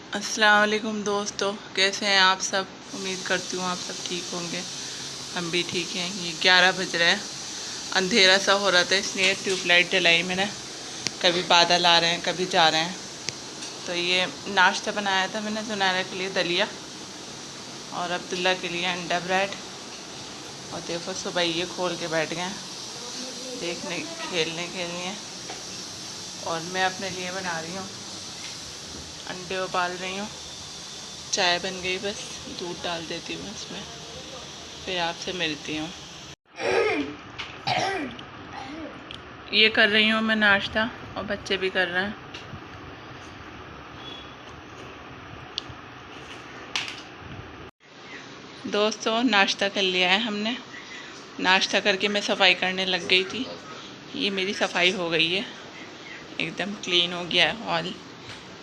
अस्सलाम वालेकुम दोस्तों, कैसे हैं आप सब। उम्मीद करती हूँ आप सब ठीक होंगे। हम भी ठीक हैं। ये 11 बज रहे हैं, अंधेरा सा हो रहा था इसलिए ट्यूबलाइट जलाई मैंने। कभी बादल आ रहे हैं कभी जा रहे हैं। तो ये नाश्ता बनाया था मैंने जुनैरा के लिए दलिया और अब्दुल्ला के लिए अंडा ब्रेड। और देखो सुबह ये खोल के बैठ गए देखने खेलने के लिए। और मैं अपने लिए बना रही हूँ, अंडे उबाल रही हूँ। चाय बन गई, बस दूध डाल देती हूँ इसमें, फिर आपसे मिलती हूँ। ये कर रही हूँ मैं नाश्ता और बच्चे भी कर रहे हैं। दोस्तों नाश्ता कर लिया है हमने। नाश्ता करके मैं सफाई करने लग गई थी। ये मेरी सफाई हो गई है, एकदम क्लीन हो गया है हॉल।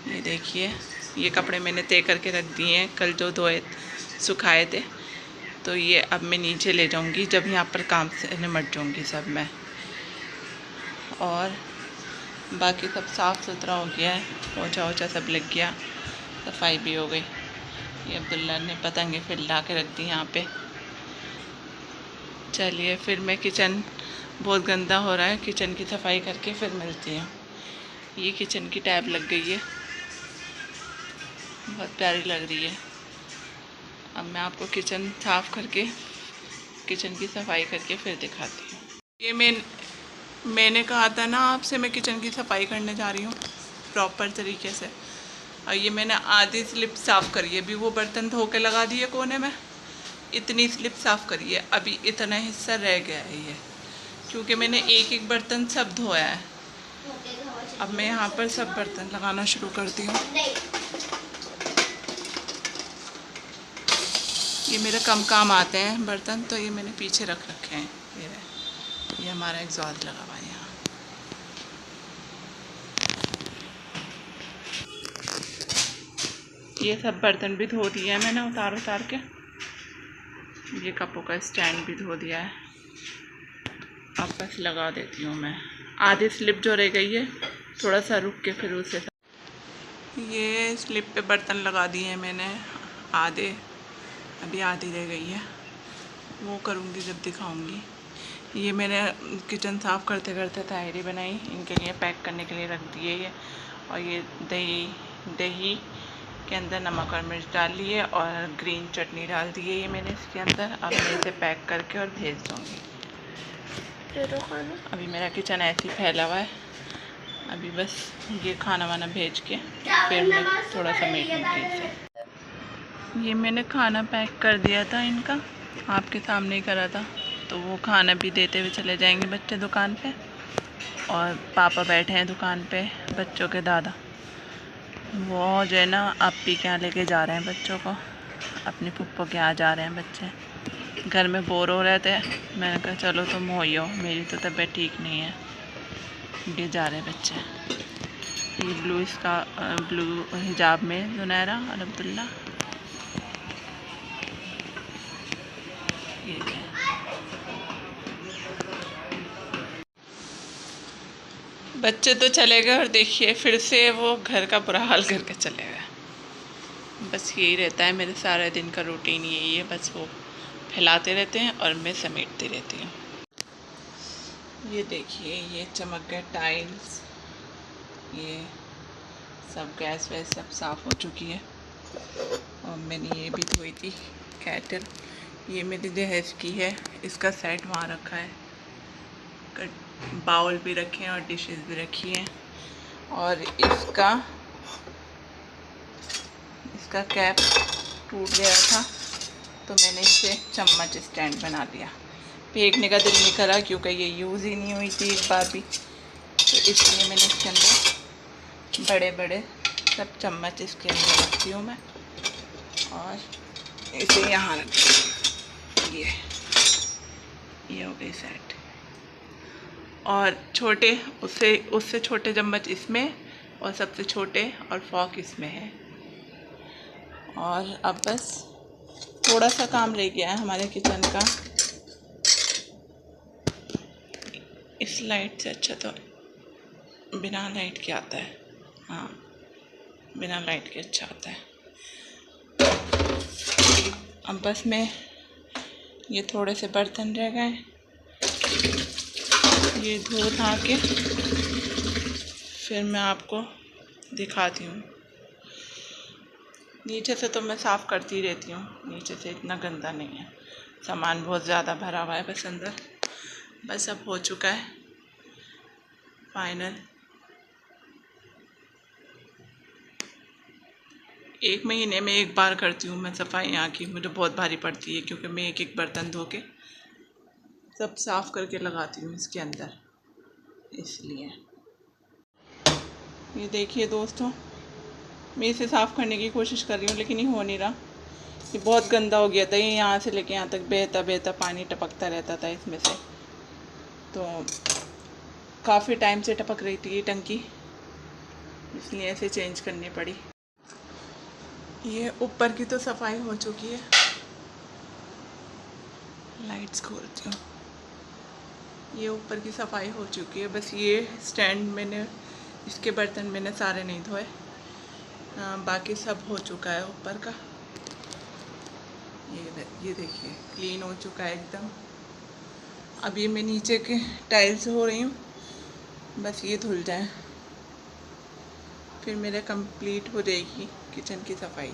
ये देखिए, ये कपड़े मैंने तय करके रख दिए हैं, कल जो धोए सुखाए थे। तो ये अब मैं नीचे ले जाऊंगी जब यहाँ पर काम से निमट जाऊंगी सब मैं। और बाकी सब साफ़ सुथरा हो गया है, पोछा ओछा सब लग गया, सफाई भी हो गई। ये अब्दुल्ला ने पतंगे फिर ला के रख दी यहाँ पे। चलिए फिर मैं किचन बहुत गंदा हो रहा है, किचन की सफाई करके फिर मिलती हूँ। ये किचन की टैब लग गई है, बहुत प्यारी लग रही है। अब मैं आपको किचन साफ़ करके, किचन की सफाई करके फिर दिखाती हूँ। ये मैंने कहा था ना आपसे, मैं किचन की सफाई करने जा रही हूँ प्रॉपर तरीके से। और ये मैंने आधी स्लिप साफ़ करी है, अभी वो बर्तन धो के लगा दिए कोने में। इतनी स्लिप साफ़ करी है, अभी इतना हिस्सा रह गया है ये, क्योंकि मैंने एक एक बर्तन सब धोया है। अब मैं यहाँ पर सब बर्तन लगाना शुरू करती हूँ। ये मेरे कम काम आते हैं बर्तन, तो ये मैंने पीछे रख रखे हैं। ये हमारा एग्जॉस्ट लगा हुआ है यहाँ। ये सब बर्तन भी धो दिया है मैंने उतार के। ये कपों का स्टैंड भी धो दिया है। अब बस लगा देती हूँ मैं। आधी स्लिप जो रह गई है, थोड़ा सा रुक के फिर उसे, ये स्लिप पे बर्तन लगा दिए हैं मैंने आधे, अभी आधी रह गई है, वो करूँगी जब दिखाऊँगी। ये मैंने किचन साफ़ करते करते तायरी बनाई, इनके लिए पैक करने के लिए रख दिए ये। और ये दही के अंदर नमक और मिर्च डाल लिए और ग्रीन चटनी डाल दी है ये मैंने इसके अंदर। अब मैं इसे पैक करके और भेज दूँगी। अभी मेरा किचन ऐसे ही फैला हुआ है। अभी बस ये खाना वाना भेज के फिर मैं थोड़ा समेट लूँगी इसे। ये मैंने खाना पैक कर दिया था इनका, आपके सामने ही करा था। तो वो खाना भी देते हुए चले जाएंगे बच्चे दुकान पे। और पापा बैठे हैं दुकान पे, बच्चों के दादा। वो जो है ना अपी के यहाँ लेके जा रहे हैं बच्चों को, अपनी फुप्पो के यहाँ जा रहे हैं बच्चे। घर में बोर हो रहे थे, मैंने कहा चलो तुम होइयो, मेरी तो तबीयत ठीक नहीं है। ये जा रहे हैं बच्चे। ये ब्लू हिजाब में जुनैरा और अब्दुल्ला। ये बच्चे तो चले गए और देखिए फिर से वो घर का बुरा हाल करके चले गए। बस यही रहता है मेरे सारे दिन का रूटीन, यही है। बस वो फैलाते रहते हैं और मैं समेटती रहती हूँ। ये देखिए, ये चमक गए टाइल्स, ये सब गैस वैस सब साफ़ हो चुकी है। और मैंने ये भी धोई थी कैटल। ये मेरी दहेज की है, इसका सेट वहाँ रखा है। बाउल भी रखे हैं और डिशेस भी रखी हैं। और इसका कैप टूट गया था, तो मैंने इसे चम्मच स्टैंड बना दिया। फेंकने का दिल नहीं करा क्योंकि ये यूज़ ही नहीं हुई थी एक बार भी, तो इसलिए मैंने इसके अंदर बड़े बड़े सब चम्मच इसके अंदर रखती हूँ मैं। और इसे यहाँ रख दिया। ये हो गई सेट। और छोटे उससे छोटे चम्मच इसमें, और सबसे छोटे और फॉक इसमें है। और अब बस थोड़ा सा काम रह गया है हमारे किचन का। इस लाइट से अच्छा तो बिना लाइट के आता है। हाँ, बिना लाइट के अच्छा आता है। अब बस मैं ये थोड़े से बर्तन रह गए, ये धो धा के फिर मैं आपको दिखाती हूँ। नीचे से तो मैं साफ़ करती रहती हूँ, नीचे से इतना गंदा नहीं है, सामान बहुत ज़्यादा भरा हुआ है बस अंदर। बस अब हो चुका है फाइनल। 1 महीने में 1 बार करती हूँ मैं सफाई यहाँ की, मुझे बहुत भारी पड़ती है क्योंकि मैं एक एक बर्तन धो के सब साफ़ करके लगाती हूँ इसके अंदर, इसलिए। ये देखिए दोस्तों, मैं इसे साफ़ करने की कोशिश कर रही हूँ लेकिन ये हो नहीं रहा। ये बहुत गंदा हो गया था, ये यहाँ से लेके यहाँ तक बहता बहता पानी टपकता रहता था इसमें से, तो काफ़ी टाइम से टपक रही थी ये टंकी, इसलिए ऐसे चेंज करनी पड़ी। ये ऊपर की तो सफाई हो चुकी है, लाइट्स खोलती हूँ। ये ऊपर की सफाई हो चुकी है, बस ये स्टैंड मैंने, इसके बर्तन मैंने सारे नहीं धोए, बाकी सब हो चुका है ऊपर का। ये देखिए क्लीन हो चुका है एकदम। अब ये मैं नीचे के टाइल्स हो रही हूँ, बस ये धुल जाए फिर मेरा कंप्लीट हो जाएगी किचन की सफाई।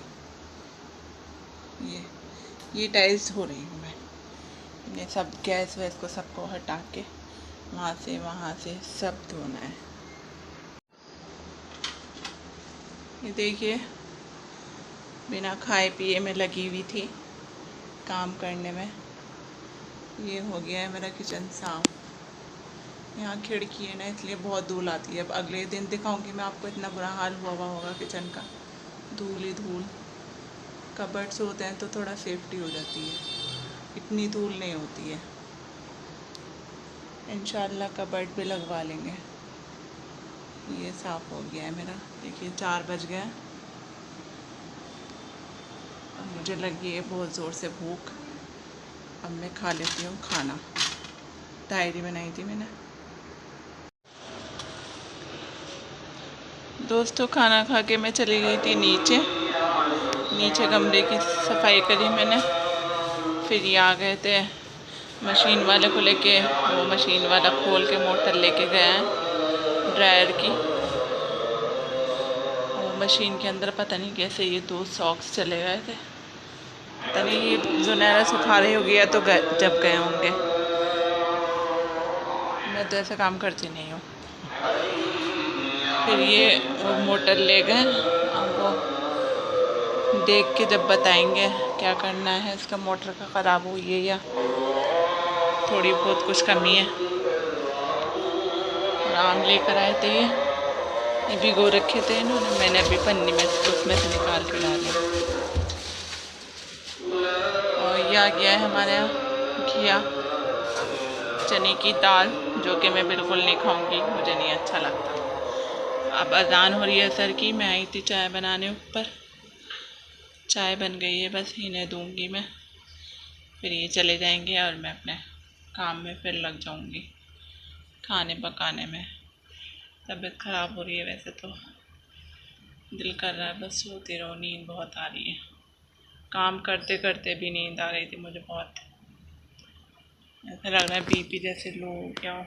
ये टाइल्स हो रही हूँ मैं, ये सब गैस वैस को सबको हटा के वहाँ से सब धोना है। ये देखिए बिना खाए पिए में लगी हुई थी काम करने में, ये हो गया है मेरा किचन साफ। यहाँ खिड़की है ना, इसलिए बहुत धूल आती है। अब अगले दिन दिखाऊंगी मैं आपको, इतना बुरा हाल हुआ होगा किचन का, धूल ही धूल। कबर्ड्स होते हैं तो थोड़ा सेफ्टी हो जाती है, इतनी धूल नहीं होती है। इंशाल्लाह कबर्ड भी लगवा लेंगे। ये साफ़ हो गया है मेरा। देखिए 4 बज गए, अब मुझे लगी है बहुत ज़ोर से भूख, अब मैं खा लेती हूँ खाना। तायरी बनाई थी मैंने। दोस्तों खाना खा के मैं चली गई थी नीचे कमरे की सफाई करी मैंने। फिर ये आ गए थे मशीन वाले को लेके, वो मशीन वाला खोल के मोटर लेके गया है ड्रायर की। वो मशीन के अंदर पता नहीं कैसे ये 2 सॉक्स चले गए थे, पता नहीं ये जुनैरा सुखा रही होगी या तो जब गए होंगे। मैं तो ऐसा काम करती नहीं हूँ। फिर ये वो मोटर ले गए, अब वो देख के जब बताएंगे क्या करना है। इसका मोटर का ख़राब हुई है या थोड़ी बहुत कुछ कमी है। और आम लेकर आए थे, ये भिगो रखे थे इन्होंने, मैंने अभी पन्नी में उसमें से निकाल के डाले। और ये आ गया है हमारे यहाँ घिया चने की दाल, जो कि मैं बिल्कुल नहीं खाऊंगी, मुझे नहीं अच्छा लगता। अब अज़ान हो रही है असर की, मैं आई थी चाय बनाने ऊपर, चाय बन गई है, बस इन्हें दूंगी मैं, फिर ये चले जाएंगे और मैं अपने काम में फिर लग जाऊंगी खाने पकाने में। तबीयत ख़राब हो रही है, वैसे तो दिल कर रहा है बस सोती रहो, नींद बहुत आ रही है। काम करते करते भी नींद आ रही थी मुझे बहुत, ऐसा लग रहा है बीपी जैसे लो हो गया हो।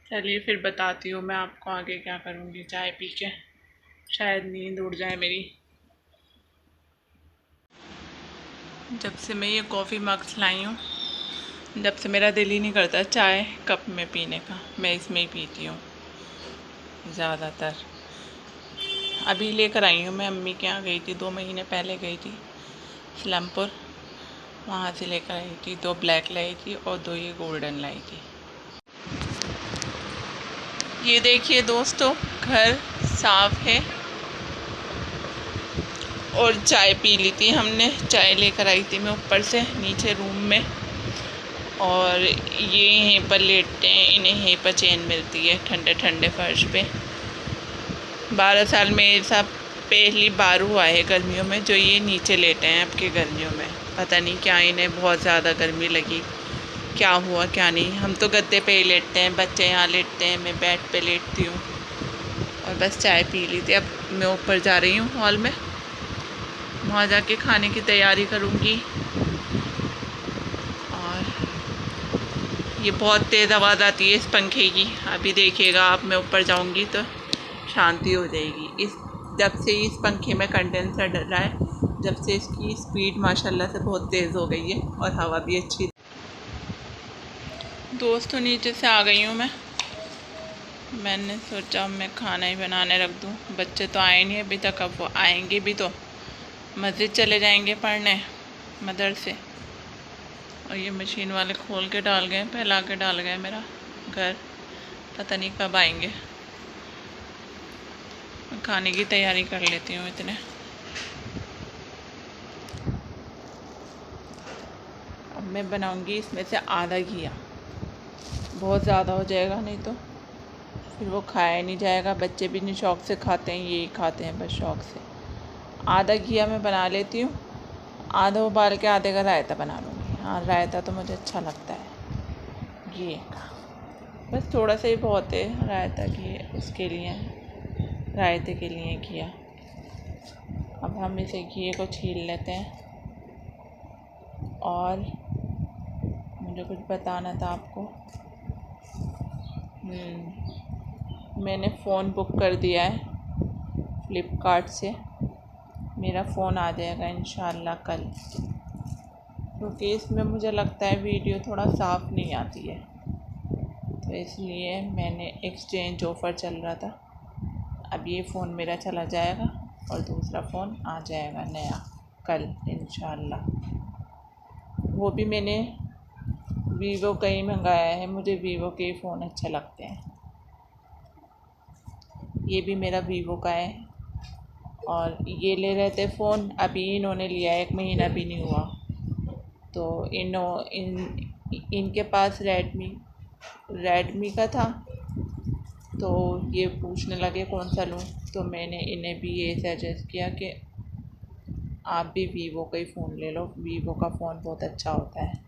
चलिए फिर बताती हूँ मैं आपको आगे क्या करूँगी। चाय पी के शायद नींद उड़ जाए मेरी। जब से मैं ये कॉफ़ी मग्स लाई हूँ, जब से मेरा दिल ही नहीं करता चाय कप में पीने का, मैं इसमें ही पीती हूँ ज़्यादातर। अभी लेकर आई हूँ मैं, अम्मी के यहाँ गई थी, 2 महीने पहले गई थी इस्लामपुर, वहाँ से लेकर आई थी। 2 ब्लैक लाई थी और 2 ये गोल्डन लाई थी। ये देखिए दोस्तों घर साफ़ है और चाय पी ली थी हमने। चाय लेकर आई थी मैं ऊपर से नीचे रूम में, और ये यहीं पर लेटते हैं, इन्हें यहीं पर चैन मिलती है ठंडे ठंडे फर्श पे। 12 साल में सब पहली बार हुआ है गर्मियों में जो ये नीचे लेटे हैं आपके गर्मियों में। पता नहीं क्या इन्हें बहुत ज़्यादा गर्मी लगी, क्या हुआ क्या नहीं। हम तो गद्दे पे ही लेटते हैं, बच्चे यहाँ लेटते हैं, मैं बेड पे लेटती हूँ। और बस चाय पी ली थी। अब मैं ऊपर जा रही हूँ हॉल में, वहाँ जाके खाने की तैयारी करूँगी। और ये बहुत तेज़ आवाज़ आती है इस पंखे की, अभी देखिएगा आप, मैं ऊपर जाऊँगी तो शांति हो जाएगी। जब से इस पंखे में कंडेंसर डल रहा है, जब से इसकी स्पीड माशाल्लाह से बहुत तेज़ हो गई है और हवा भी अच्छी। दोस्तों नीचे से आ गई हूँ मैंने सोचा मैं खाना ही बनाने रख दूँ। बच्चे तो आए नहीं अभी तक, अब वो आएंगे भी तो मस्जिद चले जाएंगे पढ़ने मदरसे। और ये मशीन वाले खोल के डाल गए, फैला के डाल गए मेरा घर, पता नहीं कब आएंगे। खाने की तैयारी कर लेती हूँ इतने। अब मैं बनाऊँगी इसमें से आधा घिया, बहुत ज़्यादा हो जाएगा नहीं तो फिर वो खाया नहीं जाएगा। बच्चे भी नहीं शौक़ से खाते हैं, यही खाते हैं बस शौक़ से। आधा घिया मैं बना लेती हूँ, आधा उबाल के आधे का रायता बना लूँगी। हाँ रायता तो मुझे अच्छा लगता है घिए का, बस थोड़ा सा ही बहुत है रायता घिए, उसके लिए रायते के लिए घिया। अब हम इसे घिए को छील लेते हैं। और मुझे कुछ बताना था आपको, मैंने फ़ोन बुक कर दिया है फ्लिपकार्ट से। मेरा फ़ोन आ जाएगा इंशाल्लाह कल, क्योंकि इसमें मुझे लगता है वीडियो थोड़ा साफ़ नहीं आती है, तो इसलिए मैंने एक्सचेंज ऑफ़र चल रहा था। अब ये फ़ोन मेरा चला जाएगा और दूसरा फ़ोन आ जाएगा नया कल इंशाल्लाह। वो भी मैंने वीवो का ही मंगाया है, मुझे वीवो के ही फ़ोन अच्छे लगते हैं। ये भी मेरा वीवो का है। और ये ले रहे थे फ़ोन, अभी इन्होंने लिया, 1 महीना भी नहीं हुआ, तो इनके पास रेडमी का था, तो ये पूछने लगे कौन सा लूँ, तो मैंने इन्हें भी ये सजेस्ट किया कि आप भी वीवो का ही फ़ोन ले लो, वीवो का फ़ोन बहुत अच्छा होता है।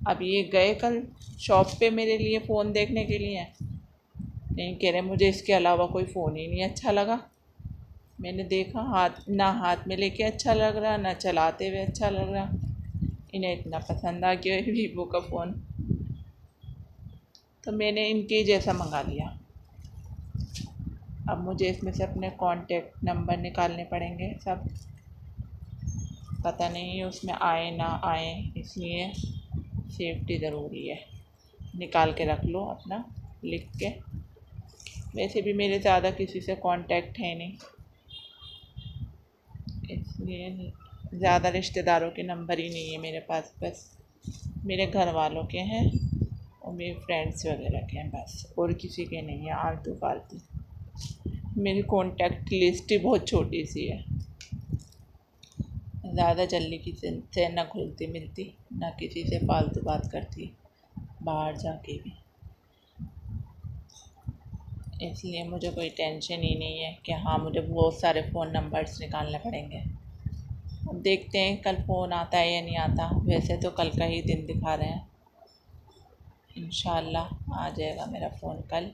अब ये गए कल शॉप पे मेरे लिए फ़ोन देखने के लिए, नहीं कह रहे मुझे इसके अलावा कोई फ़ोन ही नहीं अच्छा लगा। मैंने देखा हाथ में लेके अच्छा लग रहा, ना चलाते हुए अच्छा लग रहा। इन्हें इतना पसंद आ गया वीवो का फ़ोन, तो मैंने इनके जैसा मंगा लिया। अब मुझे इसमें से अपने कॉन्टेक्ट नंबर निकालने पड़ेंगे सब, पता नहीं उसमें आए ना आए, इसलिए सेफ्टी ज़रूरी है। निकाल के रख लो अपना लिख के। वैसे भी मेरे ज़्यादा किसी से कांटेक्ट है नहीं, इसलिए ज़्यादा रिश्तेदारों के नंबर ही नहीं है मेरे पास, बस मेरे घर वालों के हैं और मेरे फ्रेंड्स वगैरह के हैं, बस और किसी के नहीं है आलतू फालतू। मेरी कॉन्टेक्ट लिस्ट ही बहुत छोटी सी है, ज़्यादा जल्दी किसी से ना घुलती मिलती, ना किसी से फालतू बात करती बाहर जाके भी। इसलिए मुझे कोई टेंशन ही नहीं है कि हाँ मुझे बहुत सारे फ़ोन नंबर्स निकालने पड़ेंगे। अब देखते हैं कल फ़ोन आता है या नहीं आता। वैसे तो कल का ही दिन दिखा रहे हैं, इंशाल्लाह आ जाएगा मेरा फ़ोन कल।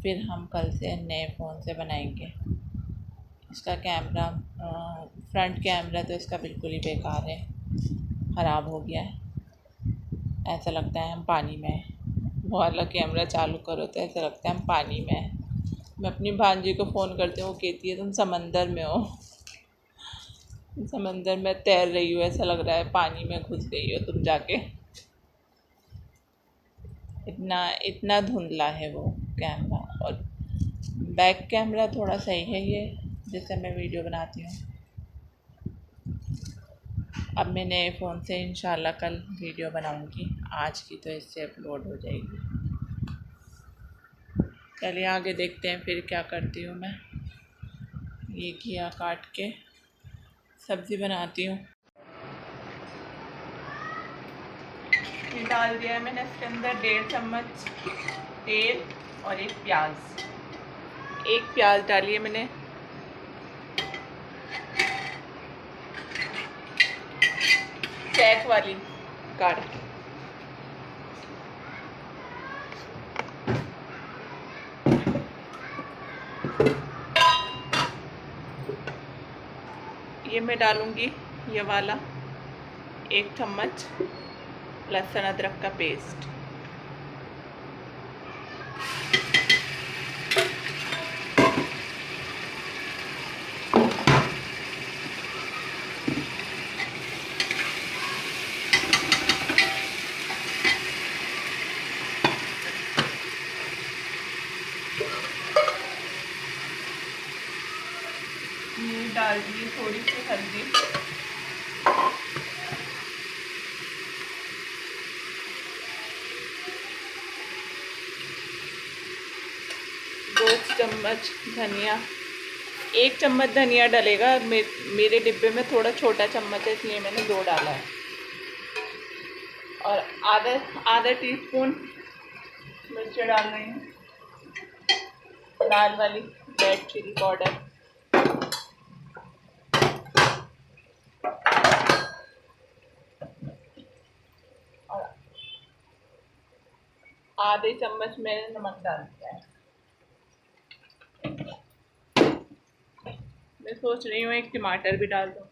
फिर हम कल से नए फ़ोन से बनाएंगे। इसका कैमरा, फ्रंट कैमरा तो इसका बिल्कुल ही बेकार है, ख़राब हो गया है, ऐसा लगता है हम पानी में हैं। वो वाला कैमरा चालू करो तो ऐसा लगता है हम पानी में हैं। मैं अपनी भांजी को फ़ोन करती हूँ, वो कहती है तुम समंदर में हो, समंदर में तैर रही हो, ऐसा लग रहा है पानी में घुस गई हो तुम जाके। इतना धुंधला है वो कैमरा। और बैक कैमरा थोड़ा सही है ये, जिससे मैं वीडियो बनाती हूँ। अब मैं नए फ़ोन से इंशाल्लाह कल वीडियो बनाऊँगी, आज की तो इससे अपलोड हो जाएगी। चलिए आगे देखते हैं फिर क्या करती हूँ मैं। ये घिया काट के सब्ज़ी बनाती हूँ। ये डाल दिया है मैंने इसके अंदर 1.5 चम्मच तेल और एक प्याज डाली है मैंने। चेक वाली काट के ये मैं डालूँगी ये वाला 1 चम्मच लहसुन अदरक का पेस्ट। ये डाल दिए थोड़ी सी हल्दी, दो चम्मच धनिया, 1 चम्मच धनिया डलेगा। मेरे डिब्बे में थोड़ा छोटा चम्मच है इसलिए मैंने 2 डाला है। और आधा टीस्पून मिर्च डाल रही हूँ, लाल वाली रेड चिली पाउडर। और आधे चम्मच मैंने नमक डाल दिया है। मैं सोच रही हूँ 1 टमाटर भी डाल दूँ।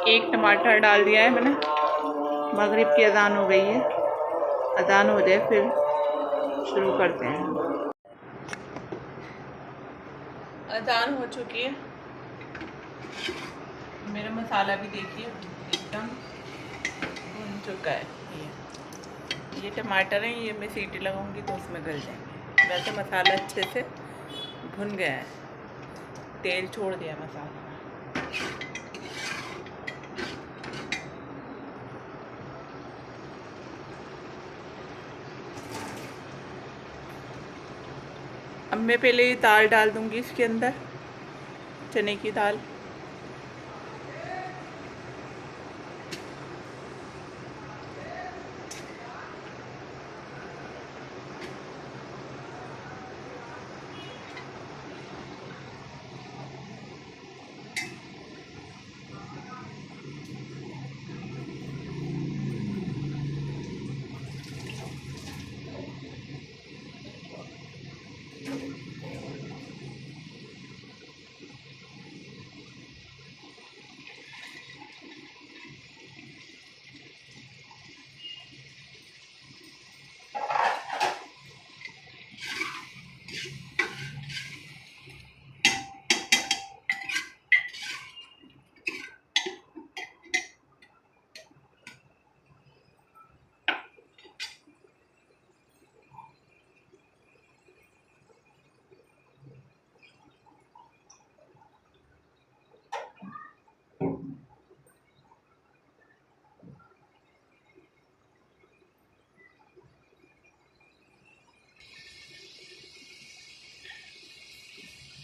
एक टमाटर डाल दिया है मैंने। मगरिब की अजान हो गई है, अजान हो जाए फिर शुरू करते हैं। अजान हो चुकी है। मेरा मसाला भी देखिए एकदम भुन चुका है। ये टमाटर हैं, ये मैं सीटी लगाऊंगी तो उसमें गल जाएंगे। वैसे मसाला अच्छे से भुन गया है, तेल छोड़ दिया मसाला। अब मैं पहले ये दाल डाल दूंगी इसके अंदर, चने की दाल।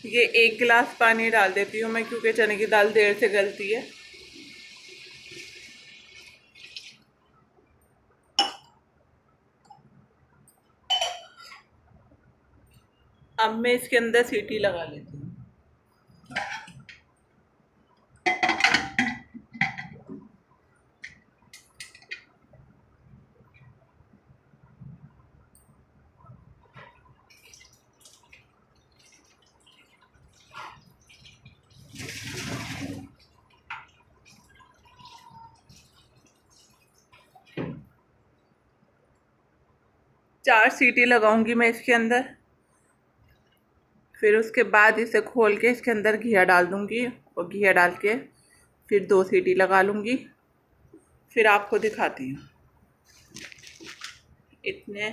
ये 1 गिलास पानी डाल देती हूँ मैं, क्योंकि चने की दाल देर से गलती है। अब मैं इसके अंदर सीटी लगा लेती हूँ। चार सीटी लगाऊंगी मैं इसके अंदर, फिर उसके बाद इसे खोल के इसके अंदर घिया डाल दूंगी और घिया डाल के फिर 2 सीटी लगा लूँगी। फिर आपको दिखाती हूँ। इतने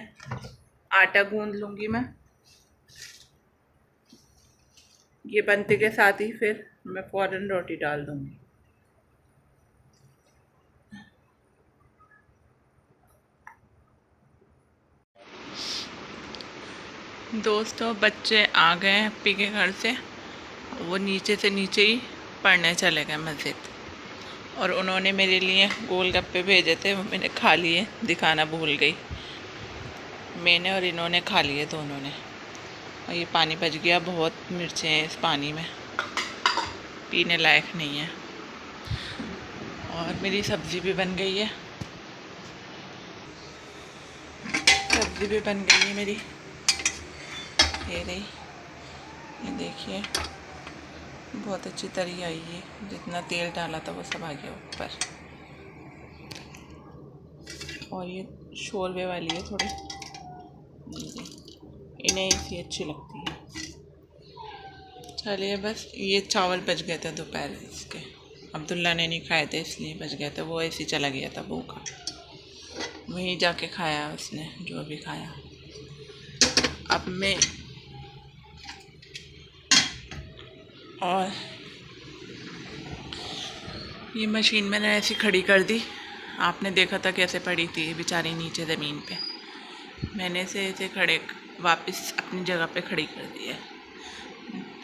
आटा गूंद लूँगी मैं। ये बनते के साथ ही फिर मैं फ़ौरन रोटी डाल दूँगी। दोस्तों, बच्चे आ गए हैं अप्पी के घर से। वो नीचे से नीचे ही पढ़ने चले गए मस्जिद। और उन्होंने मेरे लिए गोलगप्पे भेजे थे, वो मैंने खा लिए, दिखाना भूल गई। मैंने और इन्होंने खा लिए दोनों ने। और ये पानी बच गया, बहुत मिर्चें हैं इस पानी में, पीने लायक नहीं है। और मेरी सब्ज़ी भी बन गई है, सब्ज़ी भी बन गई है मेरी, ये रही, ये देखिए बहुत अच्छी तरी आई है। जितना तेल डाला था वो सब आ गया ऊपर। और ये शोरबे वाली है थोड़ी, इन्हें इसी अच्छी लगती है। चलिए बस, ये चावल बच गए थे दोपहर इसके, अब्दुल्ला ने नहीं खाए थे इसलिए बच गए थे। वो ऐसे चला गया था भूखा, वहीं जाके खाया उसने जो भी खाया। अब मैं और ये मशीन मैंने ऐसी खड़ी कर दी, आपने देखा था कैसे पड़ी थी बेचारी नीचे ज़मीन पे, मैंने इसे ऐसे खड़े वापस अपनी जगह पे खड़ी कर दी है।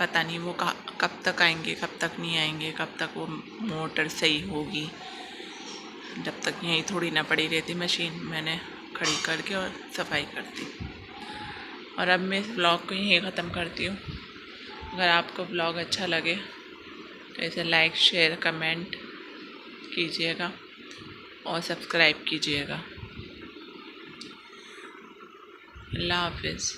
पता नहीं वो कब तक आएंगे, कब तक नहीं आएंगे, कब तक वो मोटर सही होगी। जब तक यहीं थोड़ी ना पड़ी रहती मशीन, मैंने खड़ी करके और सफाई कर दी। और अब मैं इस ब्लॉग को यहीं ख़त्म करती हूँ। अगर आपको ब्लॉग अच्छा लगे तो इसे लाइक, शेयर, कमेंट कीजिएगा और सब्सक्राइब कीजिएगा। अल्लाह हाफिज़।